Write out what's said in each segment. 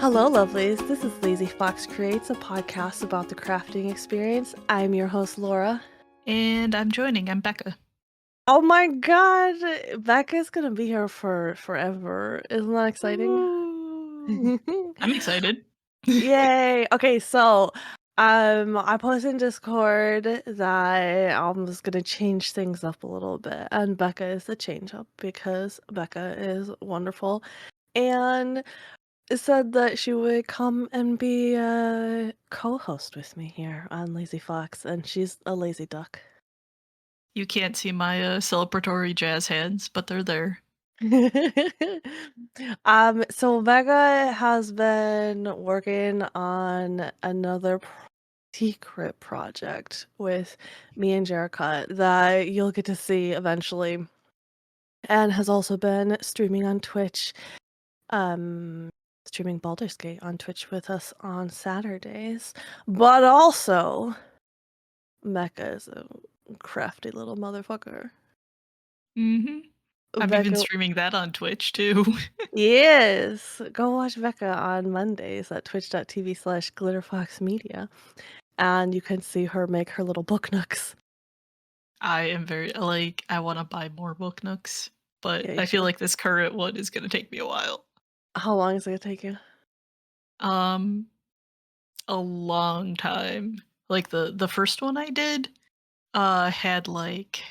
Hello, lovelies. This is Lazy Fox Creates, a podcast about the crafting experience. I'm your host, Laura. And I'm joining. I'm Beka. Oh my god, Becca's gonna be here for forever. Isn't that exciting? Ooh. I'm excited. Yay! Okay, so I posted in Discord that I'm just gonna change things up a little bit, and Becca is the change up because Becca is wonderful. And said that she would come and be a co-host with me here on Lazy Fox, and she's a lazy duck. You can't see my celebratory jazz hands, but they're there. So Vega has been working on another secret project with me and Jerica that you'll get to see eventually, and has also been streaming on Twitch. Um, Streaming Baldur's Gate on Twitch with us on Saturdays. But also, Mecca is a crafty little motherfucker. Mm-hmm. I'm even Becca, streaming that on Twitch too. yes, go watch Becca on Mondays at twitch.tv/glitterfoxmedia, and you can see her make her little book nooks. I am very I want to buy more Book Nooks, but Yeah, you I feel should. like this current one is gonna take me a while. How long is it gonna take you? Um, a long time. Like the first one I did, had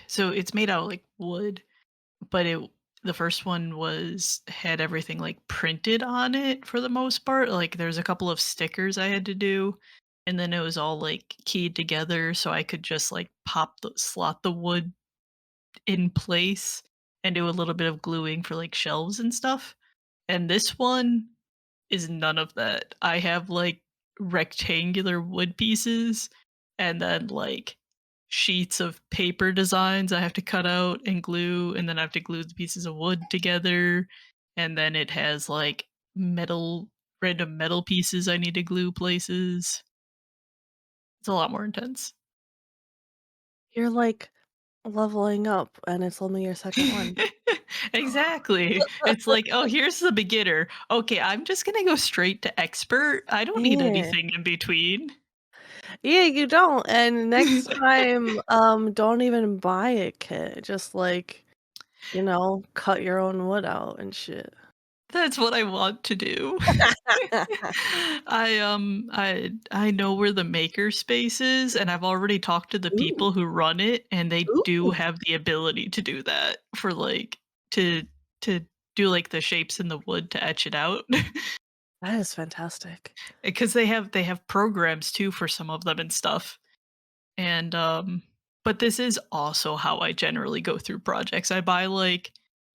so it's made out of like wood, but the first one had everything like printed on it for the most part. Like there's a couple of stickers I had to do, and then it was all like keyed together so I could just like slot the wood in place and do a little bit of gluing for like shelves and stuff. And this one is none of that. I have like rectangular wood pieces and then like sheets of paper designs I have to cut out and glue, and then I have to glue the pieces of wood together. And then it has like random metal pieces I need to glue places. It's a lot more intense. You're like leveling up, and it's only your second one. Exactly. It's like, oh, here's the beginner. Okay, I'm just gonna go straight to expert. I don't need Yeah. anything in between. Yeah, you don't. And next time, don't even buy a kit. Just like, cut your own wood out and shit. That's what I want to do. I know where the maker space is, and I've already talked to the Ooh, people who run it, and they do ooh, have the ability to do that for to to do like the shapes in the wood to etch it out. that is fantastic. Because they have programs too for some of them and stuff. And but this is also how I generally go through projects. I buy like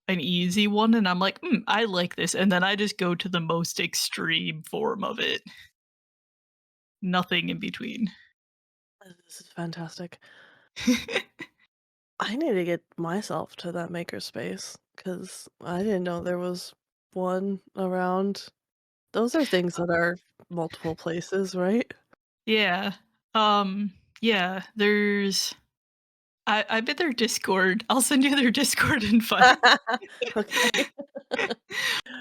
an easy one and I'm like, I like this. And then I just go to the most extreme form of it. Nothing in between. This is fantastic. I need to get myself to that makerspace because I didn't know there was one around. Those are things that are multiple places, right? Yeah. Yeah, I bet their Discord. I'll send you their Discord invite. Okay.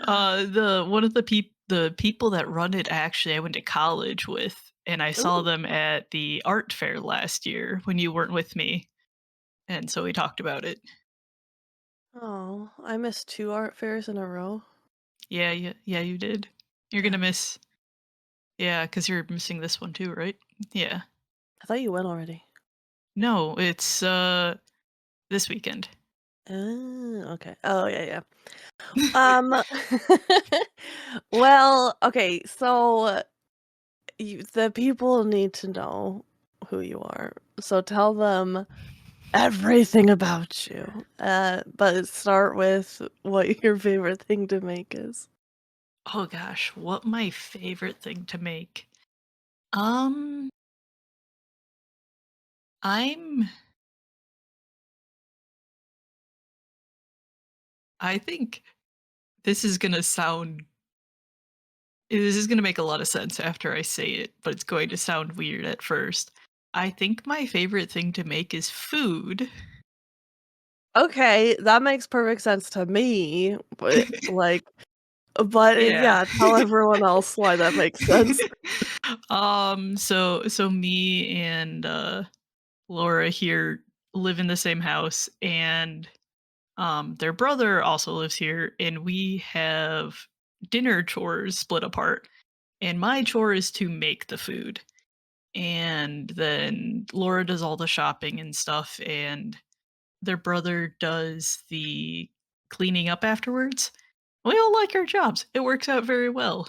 The one of the people that run it, actually I went to college with, and I saw Ooh. them at the art fair last year when you weren't with me, and so we talked about it. Oh, I missed 2 art fairs in a row. Yeah, you did. You're gonna Damn. miss. Yeah, because 'cause you're missing this one too, right? Yeah. I thought you went already. No, it's, this weekend. Oh, okay. Oh, yeah, yeah. Um, well, okay, so the people need to know who you are. So tell them everything about you. But start with what your favorite thing to make is. Oh gosh, what my favorite thing to make? Um, I'm I think this is gonna sound this is gonna make a lot of sense after I say it, but it's going to sound weird at first. I think my favorite thing to make is food. Okay, that makes perfect sense to me, but like But, Yeah. yeah, tell everyone else why that makes sense. So me and, Laura here live in the same house, and, their brother also lives here, and we have dinner chores split apart, and my chore is to make the food, and then Laura does all the shopping and stuff, and their brother does the cleaning up afterwards. We all like our jobs. It works out very well,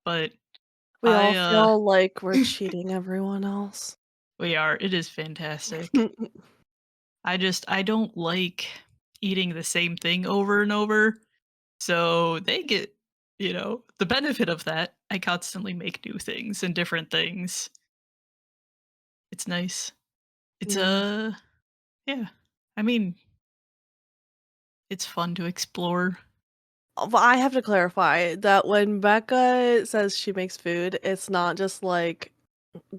but We all I, feel like we're cheating everyone else. we are. It is fantastic. I don't like eating the same thing over and over, so they get, the benefit of that. I constantly make new things and different things. It's nice. It's, Yeah. yeah. I mean, it's fun to explore. But I have to clarify that when Becca says she makes food, it's not just, like,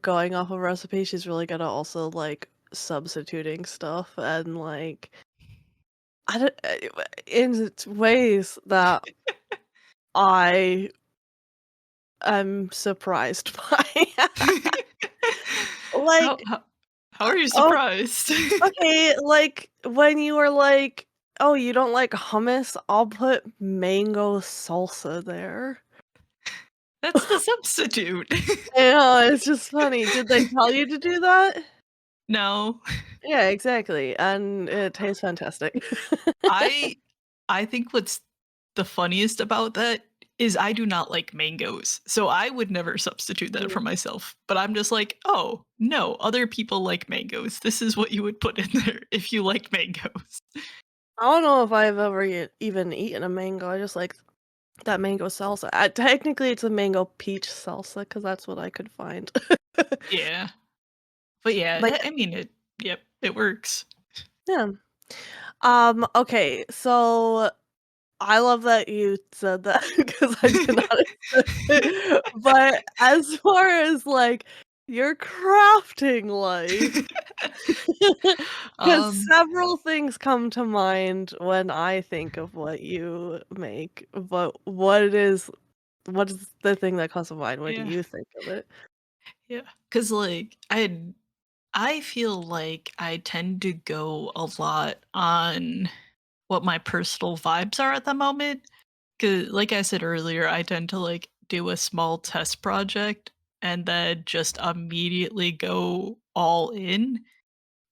going off a recipe, she's really good at also, like, substituting stuff and, like, I don't in ways that I am surprised by. How Like, how how are you oh, surprised? okay, like, when you were like, "Oh, you don't like hummus? I'll put mango salsa there." That's the substitute. I know, it's just funny. Did they tell you to do that? No. Yeah, exactly, and it tastes fantastic. I I think what's the funniest about that is I do not like mangoes, so I would never substitute that for Mm. myself, but I'm just like, "Oh, no, other people like mangoes. This is what you would put in there if you like mangoes." I don't know if I've ever even eaten a mango, I just like that mango salsa. Technically, it's a mango peach salsa because that's what I could find. Yeah. But yeah, But I mean, yep, it works. yeah. Okay, so I love that you said that because I did not expect it. But as far as, like, your crafting life, because Um, several things come to mind when I think of what you make, but what is the thing that comes to mind when yeah, you think of it? yeah. Cause like, I feel like I tend to go a lot on what my personal vibes are at the moment. Cause like I said earlier, I tend to, like, do a small test project and then just immediately go all in.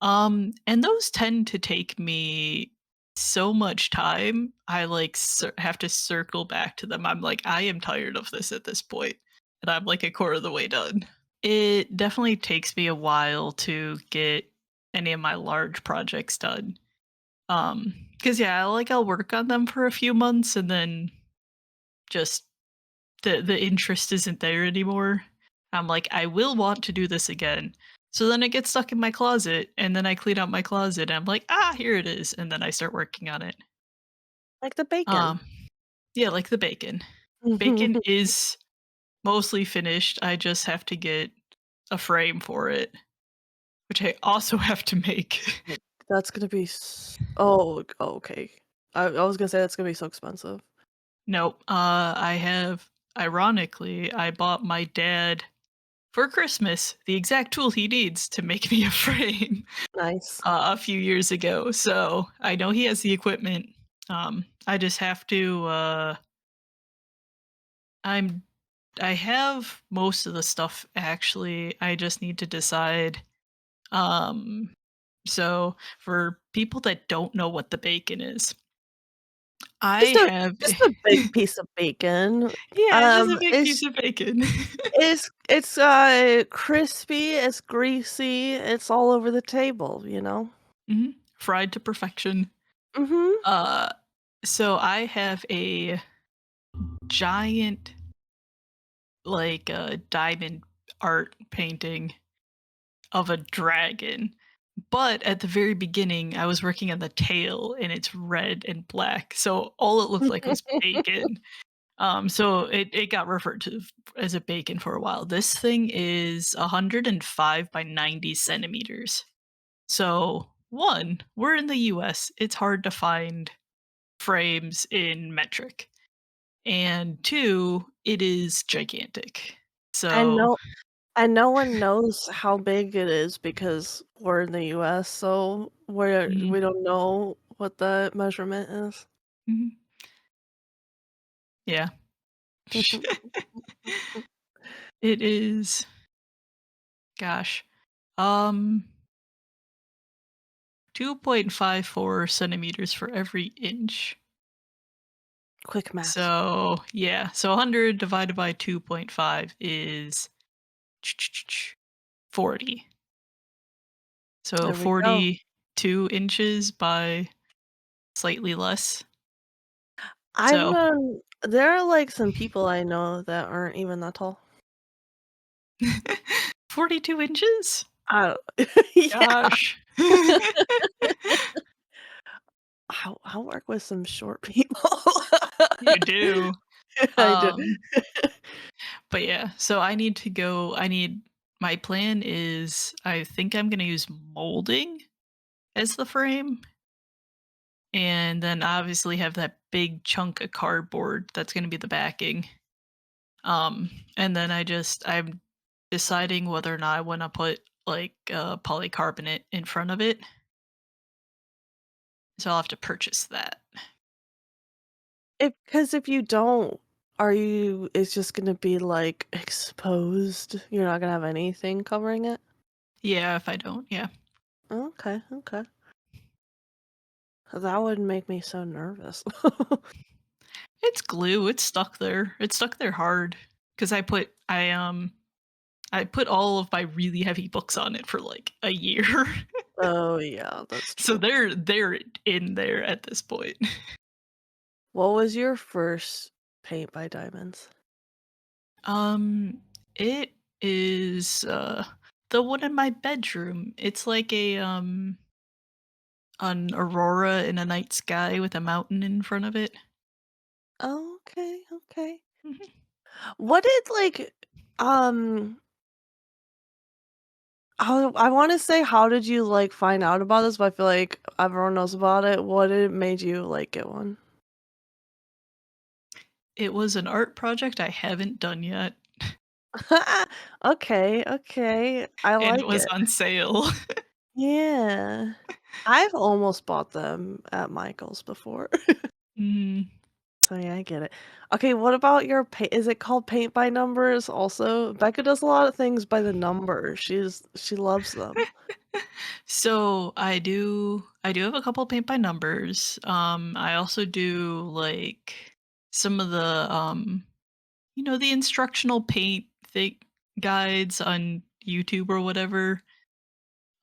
And those tend to take me so much time, I, like, have to circle back to them. I'm like, "I am tired of this at this point," and I'm, like, a quarter of the way done. It definitely takes me a while to get any of my large projects done. Because yeah, I'll work on them for a few months and then just the interest isn't there anymore. I'm like, "I will want to do this again." So then it gets stuck in my closet, and then I clean out my closet, and I'm like, "Ah, here it is," and then I start working on it. Like the bacon. Um, yeah, like the bacon. Bacon is mostly finished, I just have to get a frame for it, which I also have to make. Like, that's gonna be oh, okay. I was gonna say that's gonna be so expensive. Nope, I have ironically, I bought my dad for Christmas the exact tool he needs to make me a frame. Nice. A few years ago, so I know he has the equipment. I just have to, I'm I have most of the stuff actually, I just need to decide. Um, so for people that don't know what the bacon is, I have Just a big piece of bacon. yeah, just a big piece It's of bacon. crispy, it's greasy, it's all over the table, you know? Mhm. Fried to perfection. Mhm. Uh, so I have a giant, like, diamond art painting of a dragon. But at the very beginning, I was working on the tail and it's red and black. So all it looked like was bacon. So it got referred to as a bacon for a while. This thing is 105 by 90 centimeters. So one, we're in the US. It's hard to find frames in metric. and 2, it is gigantic. And So no and no one knows how big it is because we're in the US, so we mhm, don't know what the measurement is. mhm, yeah. It is, gosh, um, 2.54 centimeters for every inch. Quick math. So, yeah, so 100 divided by 2.5 is 40. So There we go. 42 inches by slightly less. I've So known there are, like, some people I know that aren't even that tall. 42 inches? I don't yeah. Gosh. I work with some short people. You do. I do. Um, but yeah, so I need my plan is I think I'm gonna use molding as the frame, and then obviously have that big chunk of cardboard that's gonna be the backing. And then I'm deciding whether or not I wanna put, like, polycarbonate in front of it, so I'll have to purchase that. If you don't, are you it's just gonna be, like, exposed? You're not gonna have anything covering it? Yeah, if I don't, yeah. Okay, okay. That would make me so nervous. It's glue, it's stuck there. It's stuck there hard because I put all of my really heavy books on it for, like, a year. Oh, yeah, that's So true. they're in there at this point. What was your first paint by diamonds? Um, it is, the one in my bedroom. It's like an aurora in a night sky with a mountain in front of it. Oh, okay, okay. Mhm. What did, like, um I wanna say how did you, like, find out about this, but I feel like everyone knows about it. What it made you, like, get one? It was an art project I haven't done yet, Okay, okay. I and it like was it. on sale. Yeah. I've almost bought them at Michael's before. Mhm. So, yeah, I get it. Okay, what about your is it called paint by numbers also? Becca does a lot of things by the numbers. She loves them. So, I do have a couple paint by numbers. I also do, like, some of the, the instructional paint thing guides on YouTube or whatever.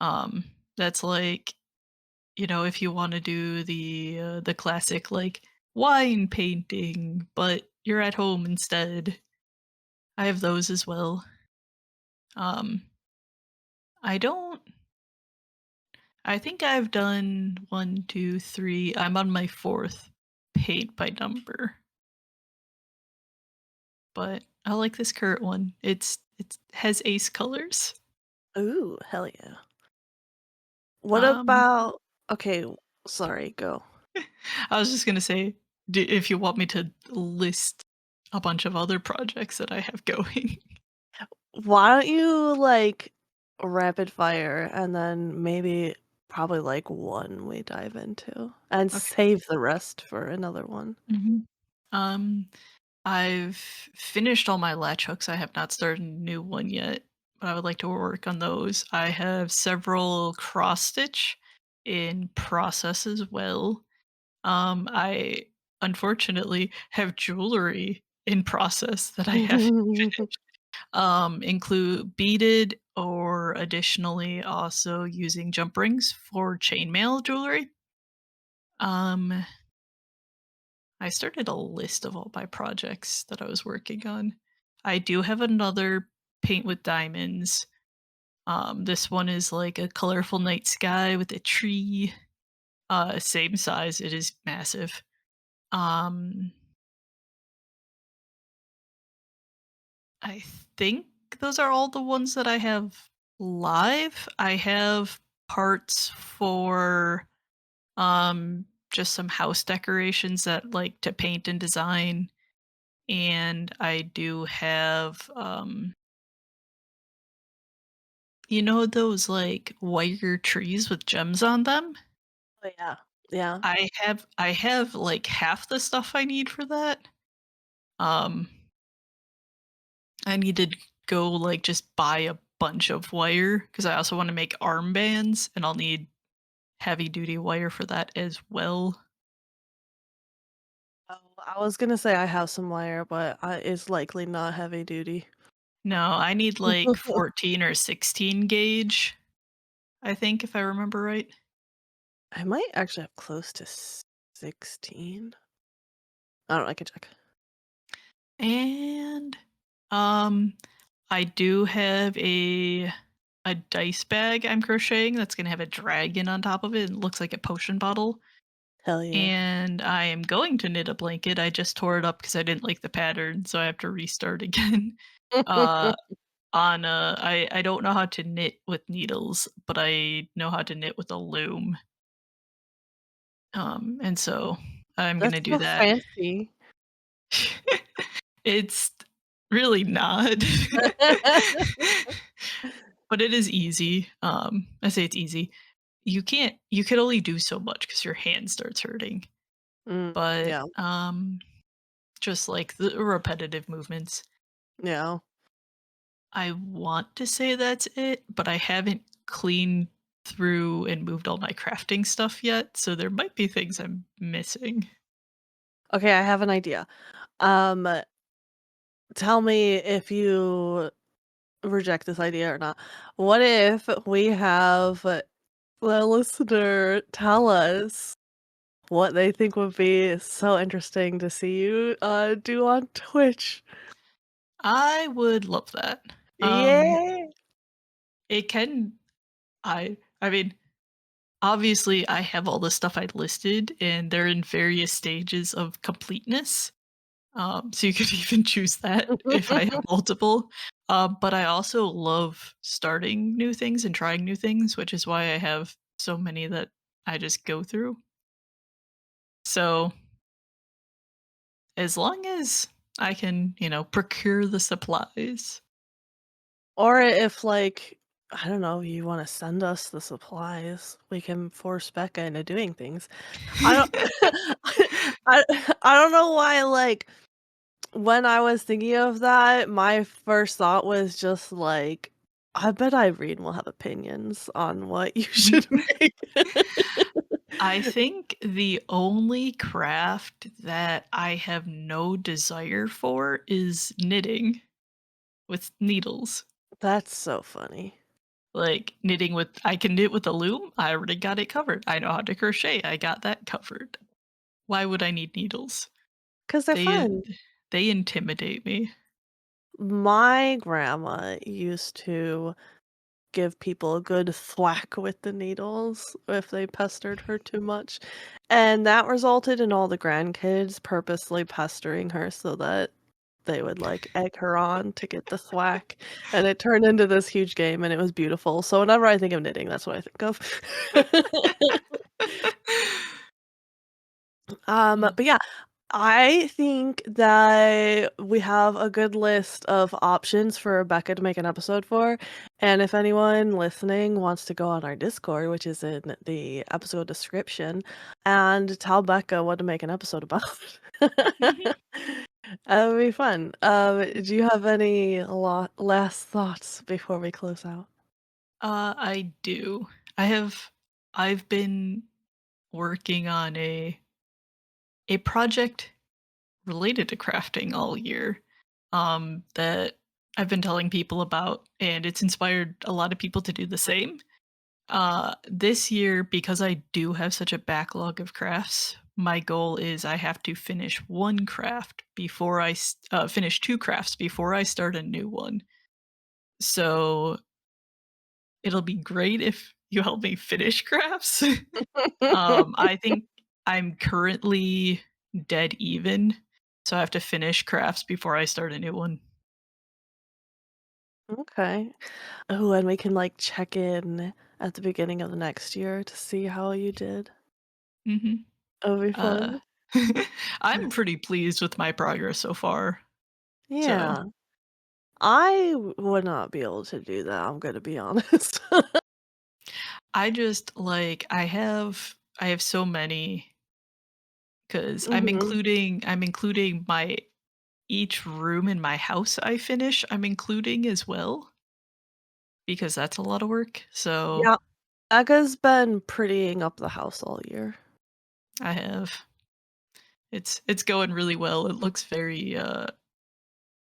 Um, that's like, if you wanna do the classic, like, wine painting, but you're at home instead, I have those as well. Um, I don't I think I've done 1, 2, 3. I'm on my 4th paint by number, but I like this current one. It's has ace colors. Ooh, hell yeah. What Um, about okay, sorry, go. I was just gonna say, if you want me to list a bunch of other projects that I have going. Why don't you, like, rapid fire and then maybe probably, like, one we dive into, and Okay. save the rest for another one. Mhm. Um, I've finished all my latch hooks. I have not started a new one yet, but I would like to work on those. I have several cross stitch in process as well. I unfortunately have jewelry in process that I haven't finished. Include beaded or additionally also using jump rings for chainmail jewelry. Um, I started a list of all my projects that I was working on. I do have another paint with diamonds. This one is like a colorful night sky with a tree. Same size. It is massive. Um, I think those are all the ones that I have live. I have parts for just some house decorations that like to paint and design. and I do have, you know those, like, wire trees with gems on them? Oh, yeah. Yeah. I have, like, half the stuff I need for that. Um, I need to go, like, just buy a bunch of wire because I also wanna make armbands, and I'll need heavy duty wire for that as well. Oh, I was gonna say I have some wire, but it's likely not heavy duty. No, I need, like, 14 or 16 gauge, I think, if I remember right. I might actually have close to 16. I don't know, I can check. And, um, I do have a dice bag I'm crocheting that's gonna have a dragon on top of it. It looks like a potion bottle. Hell yeah. And I am going to knit a blanket. I just tore it up because I didn't like the pattern, so I have to restart again. Uh, I don't know how to knit with needles, but I know how to knit with a loom. And so I'm That's gonna do so that. fancy. It's really not. But it is easy. I say it's easy. You can only do so much because your hand starts hurting. But, Yeah, just like the repetitive movements. yeah. I want to say that's it, but I haven't cleaned through and moved all my crafting stuff yet, so there might be things I'm missing. Okay, I have an idea. Um, tell me if you reject this idea or not. What if we have the listener tell us what they think would be so interesting to see you, do on Twitch? I would love that. Yeah. It can I mean, obviously, I have all the stuff I listed, and they're in various stages of completeness. So you could even choose that if I have multiple. But I also love starting new things and trying new things, which is why I have so many that I just go through. So as long as I can, procure the supplies. Or if, like, I don't know, you wanna send us the supplies, we can force Becca into doing things. I don't I I don't know why, like, when I was thinking of that, my first thought was just like, I bet Irene will have opinions on what you should make. I think the only craft that I have no desire for is knitting with needles. That's so funny. Like, knitting with I can knit with a loom, I already got it covered. I know how to crochet, I got that covered. Why would I need needles? 'Cause they're They fun. they intimidate me. My grandma used to give people a good thwack with the needles if they pestered her too much, and that resulted in all the grandkids purposely pestering her so that they would, like, egg her on to get the thwack, and it turned into this huge game, and it was beautiful, so whenever I think of knitting, that's what I think of. Uh, But yeah, I think that we have a good list of options for Becca to make an episode for, and if anyone listening wants to go on our Discord, which is in the episode description, and tell Becca what to make an episode about. That would be fun. Do you have any last thoughts before we close out? I do. I've been working on a project related to crafting all year, that I've been telling people about, and it's inspired a lot of people to do the same. This year, because I do have such a backlog of crafts, my goal is I have to finish one craft before finish two crafts before I start a new one. So it'll be great if you help me finish crafts. I think I'm currently dead even, so I have to finish crafts before I start a new one. Okay. Oh, and we can, like, check in at the beginning of the next year to see how you did. Mhm. That'll be Uh, fun. I'm pretty pleased with my progress so far. So, Yeah. Would not be able to do that, I'm gonna be honest. I just like I have so many because Mhm. I'm including my each room in my house I finish, I'm including as well because that's a lot of work. So, Yeah, Becca's been prettying up the house all year. I have it's going really well. It looks very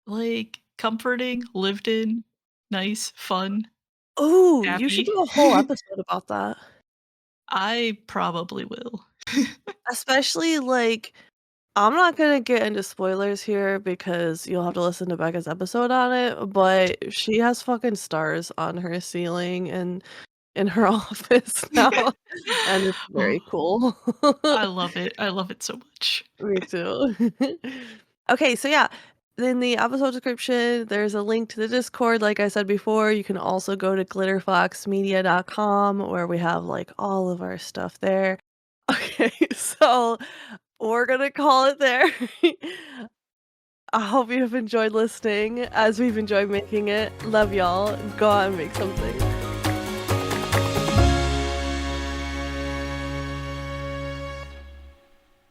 like comforting, lived in, nice, fun, Ooh, you should happy. do a whole episode about that. I probably will. Especially, like I'm not gonna get into spoilers here because you'll have to listen to Becca's episode on it, but she has fucking stars on her ceiling and in her office now, and it's Oh, very cool. I love it. I love it so much. Me too. Okay, so yeah, in the episode description, there's a link to the Discord, like I said before. You can also go to glitterfoxmedia.com where we have, like, all of our stuff there. Okay, so we're gonna call it there. I hope you have enjoyed listening as we've enjoyed making it. Love y'all. Go out and make something.